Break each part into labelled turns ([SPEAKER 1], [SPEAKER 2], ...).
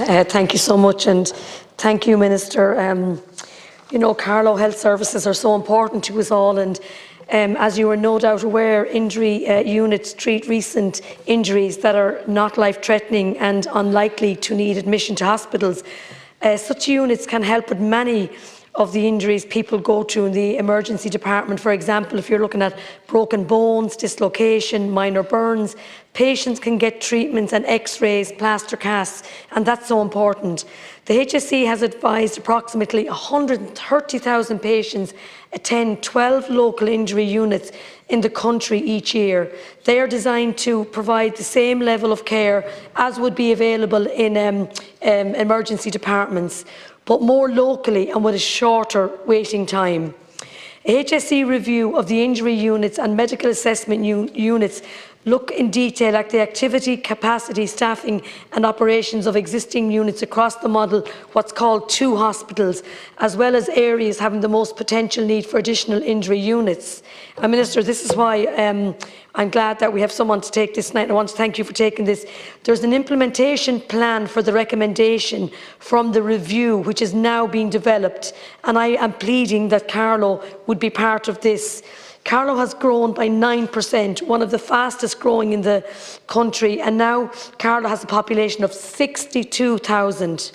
[SPEAKER 1] Thank you so much, and thank you, Minister. You know, Carlow Health Services are so important to us all, and as you are no doubt aware, injury units treat recent injuries that are not life-threatening and unlikely to need admission to hospitals. Such units can help with many of the injuries people go through in the emergency department. For example, if you're looking at broken bones, dislocation, minor burns, patients can get treatments and x-rays, plaster casts, and that's so important. The HSE has advised approximately 130,000 patients attend 12 local injury units in the country each year. They are designed to provide the same level of care as would be available in emergency departments, but more locally and with a shorter waiting time. A HSE review of the injury units and medical assessment units look in detail at the activity, capacity, staffing and operations of existing units across the model, what's called 2 hospitals, as well as areas having the most potential need for additional injury units. Minister, this is why I'm glad that we have someone to take this tonight, and I want to thank you for taking this. There's an implementation plan for the recommendation from the review, which is now being developed, and I am pleading that Carlow would be part of this. Carlow has grown by 9%, one of the fastest growing in the country, and now Carlow has a population of 62,000.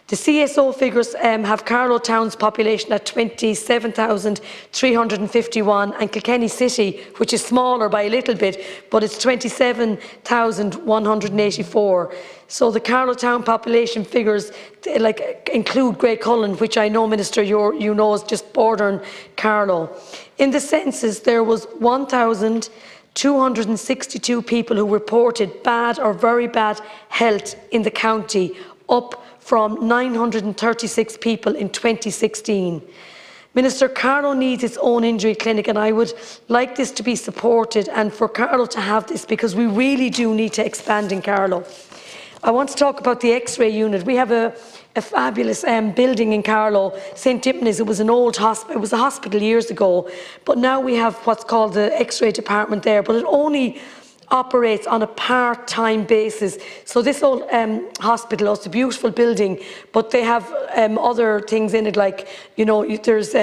[SPEAKER 1] The CSO figures have Carlow Town's population at 27,351 and Kilkenny City, which is smaller by a little bit, but it's 27,184. So the Carlow Town population figures include Greycullen, which I know, Minister, you know is just bordering Carlow. In the census, there was 1,262 people who reported bad or very bad health in the county, up from 936 people in 2016. Minister, Carlow needs its own injury clinic, and I would like this to be supported and for Carlow to have this, because we really do need to expand in Carlow. I want to talk about the X-ray unit. We have a fabulous building in Carlow, St. Tipnis. It was an old hospital. It was a hospital years ago, but now we have what's called the X-ray department there, but it only operates on a part-time basis. So this old hospital, it's a beautiful building, but they have other things in it, like, you know, there's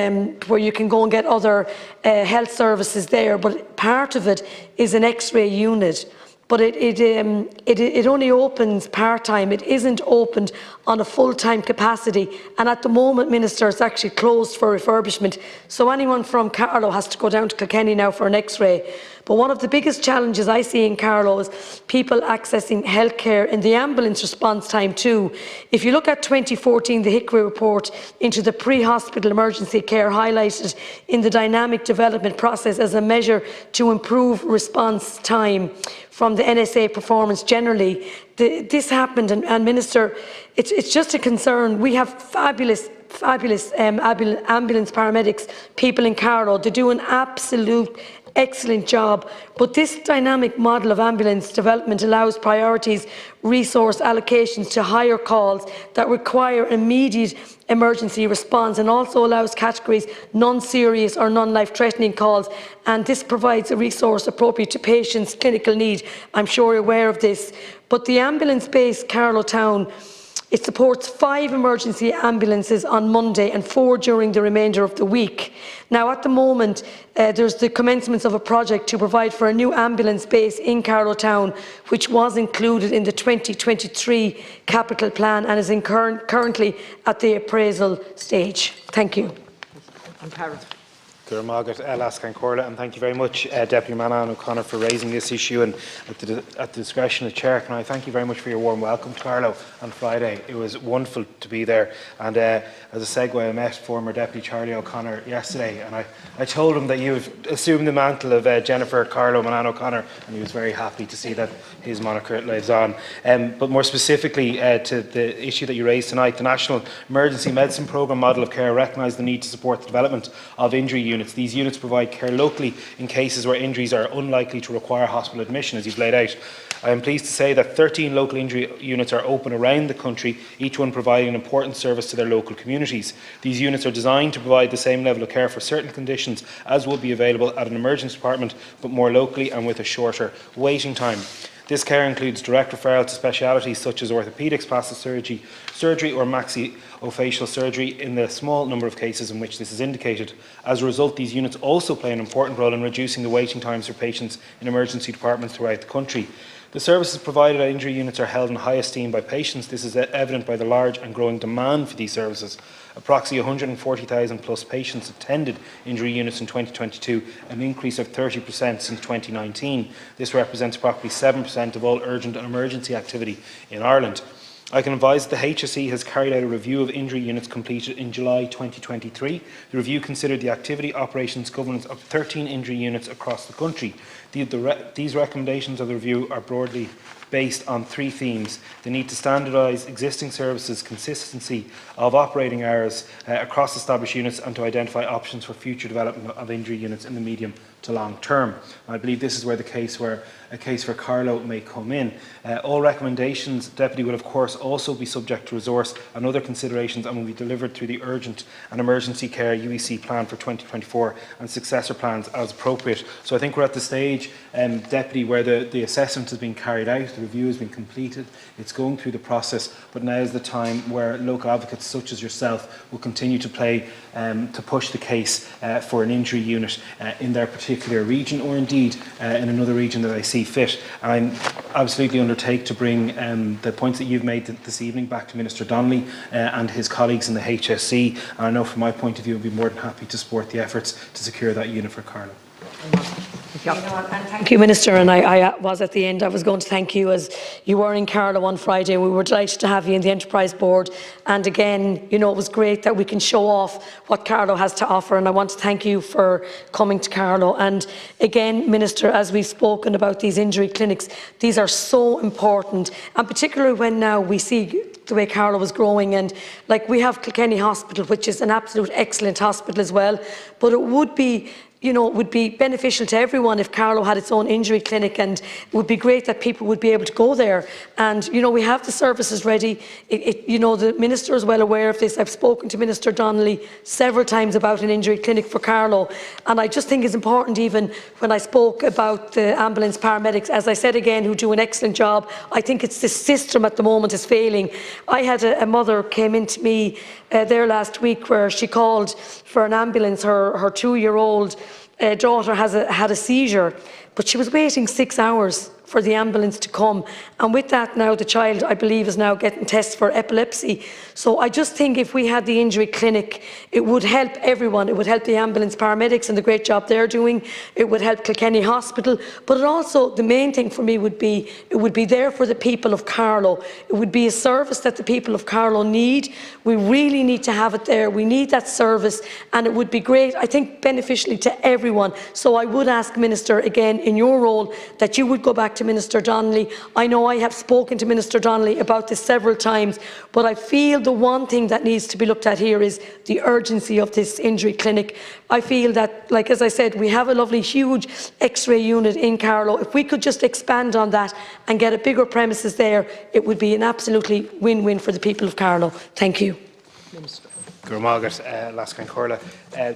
[SPEAKER 1] where you can go and get other health services there, but part of it is an X-ray unit. But it only opens part-time. It isn't opened on a full-time capacity. And at the moment, Minister, it's actually closed for refurbishment. So anyone from Carlow has to go down to Kilkenny now for an X-ray. But one of the biggest challenges I see in Carlow is people accessing healthcare in the ambulance response time too. If you look at 2014, the Hickory report into the pre-hospital emergency care highlighted in the dynamic development process as a measure to improve response time from the NSA performance generally. This happened, and Minister, it's just a concern. We have fabulous ambulance paramedics, people in Carlow. They do an absolute excellent job, but this dynamic model of ambulance development allows priorities, resource allocations to higher calls that require immediate emergency response, and also allows categories non-serious or non-life-threatening calls, and this provides a resource appropriate to patients' clinical need. I'm sure you're aware of this. But the ambulance-based Carlow Town, it supports 5 emergency ambulances on Monday and 4 during the remainder of the week. Now, at the moment, there's the commencement of a project to provide for a new ambulance base in Carlow Town, which was included in the 2023 capital plan and is currently at the appraisal stage. Thank you.
[SPEAKER 2] And thank you very much, Deputy Murnane-O'Connor, for raising this issue, and at the discretion of the Chair. Can I thank you very much for your warm welcome to Carlow on Friday. It was wonderful to be there, and as a segue, I met former Deputy Charlie O'Connor yesterday, and I told him that you have assumed the mantle of Jennifer Carlow Murnane-O'Connor, and he was very happy to see that his moniker lives on. But more specifically to the issue that you raised tonight, the National Emergency Medicine Programme model of care recognised the need to support the development of injury units. These units provide care locally in cases where injuries are unlikely to require hospital admission, as you've laid out. I am pleased to say that 13 local injury units are open around the country, each one providing an important service to their local communities. These units are designed to provide the same level of care for certain conditions as would be available at an emergency department, but more locally and with a shorter waiting time. This care includes direct referral to specialities such as orthopaedics, plastic surgery or maxillofacial surgery in the small number of cases in which this is indicated. As a result, these units also play an important role in reducing the waiting times for patients in emergency departments throughout the country. The services provided at injury units are held in high esteem by patients. This is evident by the large and growing demand for these services. Approximately 140,000 plus patients attended injury units in 2022, an increase of 30% since 2019. This represents approximately 7% of all urgent and emergency activity in Ireland. I can advise that the HSE has carried out a review of injury units completed in July 2023. The review considered the activity, operations, governance of 13 injury units across the country. These recommendations of the review are broadly based on three themes: the need to standardise existing services, consistency of operating hours across established units, and to identify options for future development of injury units in the medium to long term. I believe this is where a case for Carlow may come in. All recommendations, Deputy, will of course also be subject to resource and other considerations and will be delivered through the Urgent and Emergency Care UEC plan for 2024 and successor plans as appropriate. So I think we're at the stage, Deputy, where the assessment has been carried out, the review has been completed, it's going through the process, but now is the time where local advocates such as yourself will continue to push the case for an injury unit in their particular region, or indeed in another region that I see fit. And I'm absolutely undertake to bring the points that you've made this evening back to Minister Donnelly and his colleagues in the HSE, and I know from my point of view I'll be more than happy to support the efforts to secure that unit for Carlow.
[SPEAKER 1] Thank you, Minister. And I was at the end, I was going to thank you, as you were in Carlow on Friday. We were delighted to have you in the Enterprise Board. And again, you know, it was great that we can show off what Carlow has to offer. And I want to thank you for coming to Carlow. And again, Minister, as we've spoken about these injury clinics, these are so important. And particularly when now we see the way Carlow is growing, and like we have Kilkenny Hospital, which is an absolute excellent hospital as well. But it would be, you know, it would be beneficial to everyone if Carlow had its own injury clinic, and it would be great that people would be able to go there. And, you know, we have the services ready. You know, the Minister is well aware of this. I've spoken to Minister Donnelly several times about an injury clinic for Carlow. And I just think it's important, even when I spoke about the ambulance paramedics, as I said again, who do an excellent job. I think it's the system at the moment is failing. I had a mother came into me there last week where she called for an ambulance. Her 2-year-old daughter had a seizure, but she was waiting 6 hours for the ambulance to come. And with that now, the child, I believe, is now getting tests for epilepsy. So I just think if we had the injury clinic, it would help everyone. It would help the ambulance paramedics and the great job they're doing. It would help Kilkenny Hospital. But it also, the main thing for me would be, it would be there for the people of Carlow. It would be a service that the people of Carlow need. We really need to have it there. We need that service, and it would be great, I think, beneficially to everyone. So I would ask, Minister, again, in your role, that you would go back to Minister Donnelly. I know I have spoken to Minister Donnelly about this several times, but I feel the one thing that needs to be looked at here is the urgency of this injury clinic. I feel that, like as I said, we have a lovely huge X-ray unit in Carlow. If we could just expand on that and get a bigger premises there, it would be an absolutely win-win for the people of Carlow. Thank you.
[SPEAKER 2] Minister.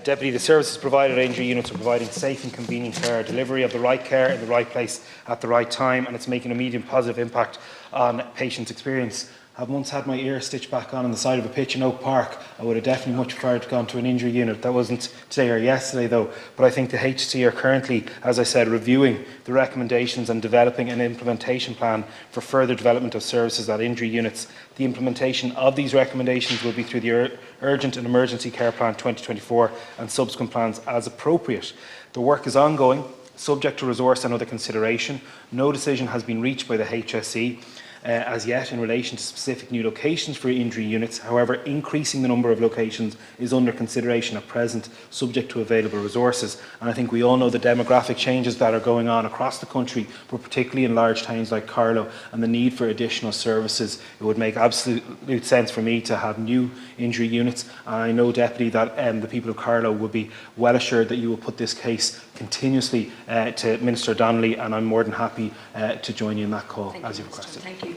[SPEAKER 2] Deputy, the services provided at injury units are providing safe and convenient care, delivery of the right care in the right place at the right time, and it's making a immediate positive impact on patients' experience. I've once had my ear stitched back on the side of a pitch in Oak Park. I would have definitely much preferred to gone to an injury unit. That wasn't today or yesterday though, but I think the HSE are currently, as I said, reviewing the recommendations and developing an implementation plan for further development of services at injury units. The implementation of these recommendations will be through the Urgent and Emergency Care Plan 2024 and subsequent plans as appropriate. The work is ongoing, subject to resource and other consideration. No decision has been reached by the HSE as yet in relation to specific new locations for injury units. However, increasing the number of locations is under consideration at present, subject to available resources. And I think we all know the demographic changes that are going on across the country, but particularly in large towns like Carlow, and the need for additional services. It would make absolute sense for me to have new injury units. And I know, Deputy, that the people of Carlow will be well assured that you will put this case continuously to Minister Donnelly, and I'm more than happy to join you in that call as you requested.
[SPEAKER 1] Thank you.